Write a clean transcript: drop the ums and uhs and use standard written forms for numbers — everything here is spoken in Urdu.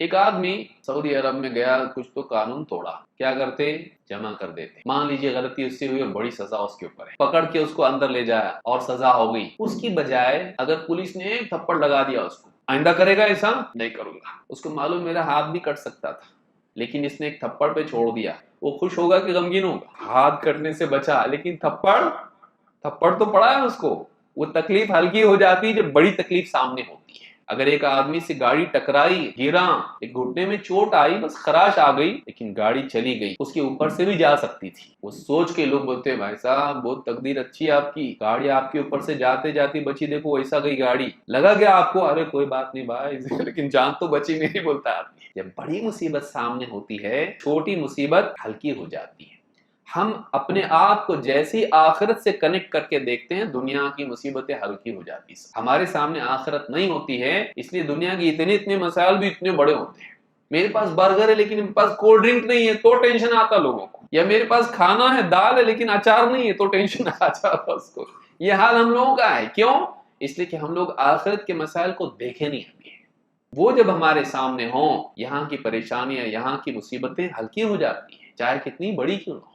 ایک آدمی سعودی عرب میں گیا، کچھ تو قانون توڑا، کیا کرتے؟ جمع کر دیتے۔ مان لیجیے غلطی اس سے ہوئی اور بڑی سزا اس کے اوپر ہے، پکڑ کے اس کو اندر لے جایا اور سزا ہو گئی۔ اس کی بجائے اگر پولیس نے ایک تھپڑ لگا دیا اس کو، آئندہ کرے گا ایسا؟ نہیں کروں گا۔ اس کو معلوم میرا ہاتھ بھی کٹ سکتا تھا، لیکن اس نے ایک تھپڑ پہ چھوڑ دیا۔ وہ خوش ہوگا کہ غمگین ہوگا؟ ہاتھ کٹنے سے بچا، لیکن تھپڑ تو پڑا ہے اس کو۔ وہ تکلیف ہلکی ہو جاتی ہے جب بڑی تکلیف سامنے ہوتی ہے۔ اگر ایک آدمی سے گاڑی ٹکرائی، گرا، ایک گھٹنے میں چوٹ آئی، بس خراش آ گئی، لیکن گاڑی چلی گئی، اس کے اوپر سے بھی جا سکتی تھی۔ وہ سوچ کے لوگ بولتے ہیں بھائی صاحب بہت تقدیر اچھی ہے آپ کی، گاڑی آپ کے اوپر سے جاتے جاتی بچی، دیکھو ویسا گئی گاڑی، لگا گیا آپ کو؟ ارے کوئی بات نہیں بھائی لیکن جان تو بچی نہیں، بولتا آدمی۔ جب بڑی مصیبت سامنے ہوتی ہے، چھوٹی مصیبت ہلکی ہو جاتی ہے۔ ہم اپنے آپ کو جیسی آخرت سے کنیکٹ کر کے دیکھتے ہیں، دنیا کی مصیبتیں ہلکی ہو جاتی ہیں۔ ہمارے سامنے آخرت نہیں ہوتی ہے، اس لیے دنیا کی اتنے مسائل بھی اتنے بڑے ہوتے ہیں۔ میرے پاس برگر ہے لیکن میرے پاس کولڈ ڈرنک نہیں ہے تو ٹینشن آتا لوگوں کو، یا میرے پاس کھانا ہے دال ہے لیکن اچار نہیں ہے تو ٹینشن آ جاتا اس کو۔ یہ حال ہم لوگوں کا ہے، کیوں؟ اس لیے کہ ہم لوگ آخرت کے مسائل کو دیکھے نہیں ہمیں۔ وہ جب ہمارے سامنے ہوں، یہاں کی پریشانیاں، یہاں کی مصیبتیں ہلکی ہو جاتی ہیں، چاہے کتنی بڑی کیوں نہ ہو۔